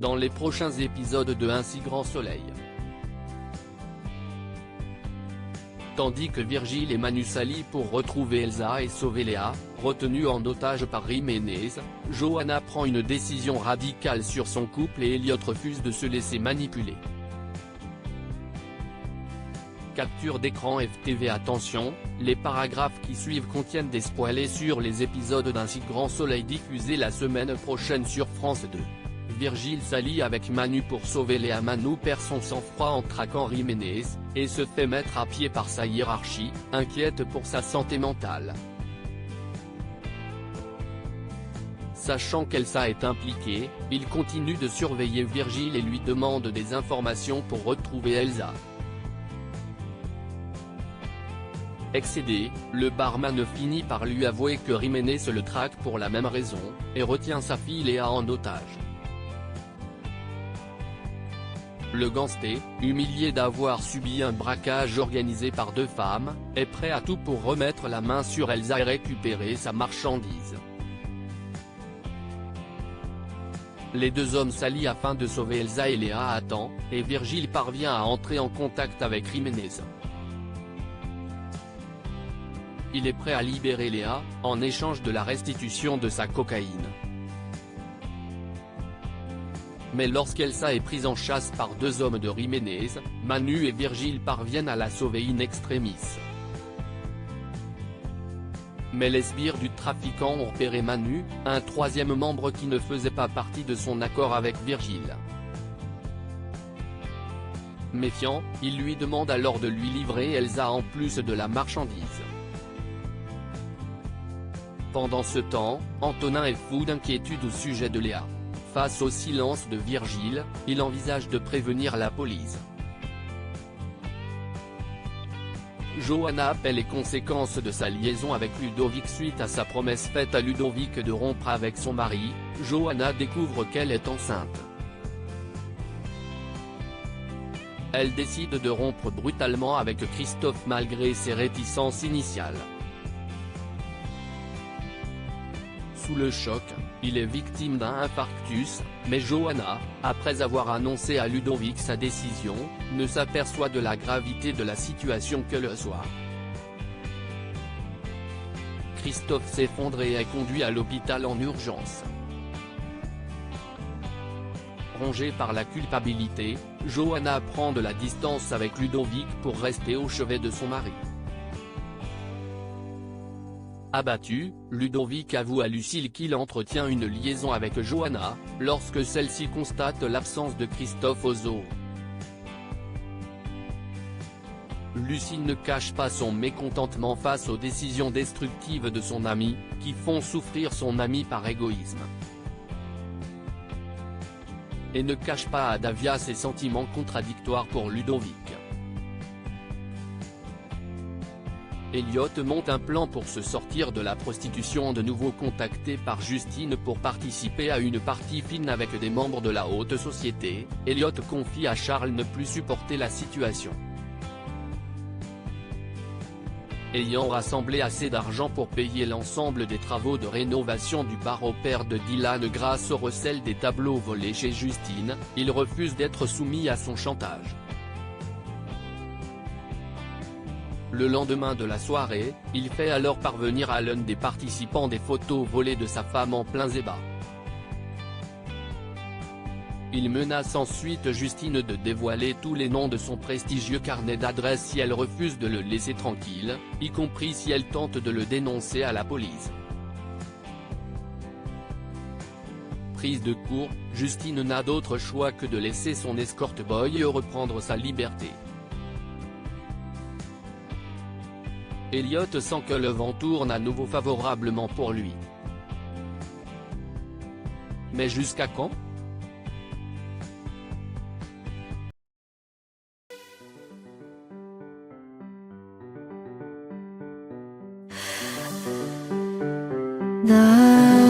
dans les prochains épisodes de Un si grand soleil. Tandis que Virgile et Manu s'allient pour retrouver Elsa et sauver Léa, retenue en otage par Jiménez, Johanna prend une décision radicale sur son couple et Elliot refuse de se laisser manipuler. Capture d'écran FTV. Attention, les paragraphes qui suivent contiennent des spoilers sur les épisodes d'Un si grand soleil diffusés la semaine prochaine sur France 2. Virgile s'allie avec Manu pour sauver Léa. Manu perd son sang-froid en traquant Jiménez, et se fait mettre à pied par sa hiérarchie, inquiète pour sa santé mentale. Sachant qu'Elsa est impliquée, il continue de surveiller Virgile et lui demande des informations pour retrouver Elsa. Excédé, le barman finit par lui avouer que Jiménez le traque pour la même raison, et retient sa fille Léa en otage. Le gangsté, humilié d'avoir subi un braquage organisé par deux femmes, est prêt à tout pour remettre la main sur Elsa et récupérer sa marchandise. Les deux hommes s'allient afin de sauver Elsa et Léa à temps, et Virgile parvient à entrer en contact avec Jiménez. Il est prêt à libérer Léa, en échange de la restitution de sa cocaïne. Mais lorsqu'Elsa est prise en chasse par deux hommes de Jiménez, Manu et Virgile parviennent à la sauver in extremis. Mais les sbires du trafiquant ont repéré Manu, un troisième membre qui ne faisait pas partie de son accord avec Virgile. Méfiant, il lui demande alors de lui livrer Elsa en plus de la marchandise. Pendant ce temps, Antonin est fou d'inquiétude au sujet de Léa. Face au silence de Virgile, il envisage de prévenir la police. Johanna appelle les conséquences de sa liaison avec Ludovic. Suite à sa promesse faite à Ludovic de rompre avec son mari, Johanna découvre qu'elle est enceinte. Elle décide de rompre brutalement avec Christophe malgré ses réticences initiales. Sous le choc, il est victime d'un infarctus, mais Johanna, après avoir annoncé à Ludovic sa décision, ne s'aperçoit de la gravité de la situation que le soir. Christophe s'effondre et est conduit à l'hôpital en urgence. Rongée par la culpabilité, Johanna prend de la distance avec Ludovic pour rester au chevet de son mari. Abattu, Ludovic avoue à Lucille qu'il entretient une liaison avec Johanna, lorsque celle-ci constate l'absence de Christophe au zoo. Lucille ne cache pas son mécontentement face aux décisions destructives de son ami, qui font souffrir son ami par égoïsme. Et ne cache pas à Davia ses sentiments contradictoires pour Ludovic. Elliot monte un plan pour se sortir de la prostitution. De nouveau contacté par Justine pour participer à une partie fine avec des membres de la haute société, Elliot confie à Charles ne plus supporter la situation. Ayant rassemblé assez d'argent pour payer l'ensemble des travaux de rénovation du bar au père de Dylan grâce au recel des tableaux volés chez Justine, il refuse d'être soumis à son chantage. Le lendemain de la soirée, il fait alors parvenir à l'un des participants des photos volées de sa femme en plein zébat. Il menace ensuite Justine de dévoiler tous les noms de son prestigieux carnet d'adresses si elle refuse de le laisser tranquille, y compris si elle tente de le dénoncer à la police. Prise de court, Justine n'a d'autre choix que de laisser son escort boy reprendre sa liberté. Elliot sent que le vent tourne à nouveau favorablement pour lui. Mais jusqu'à quand ? 날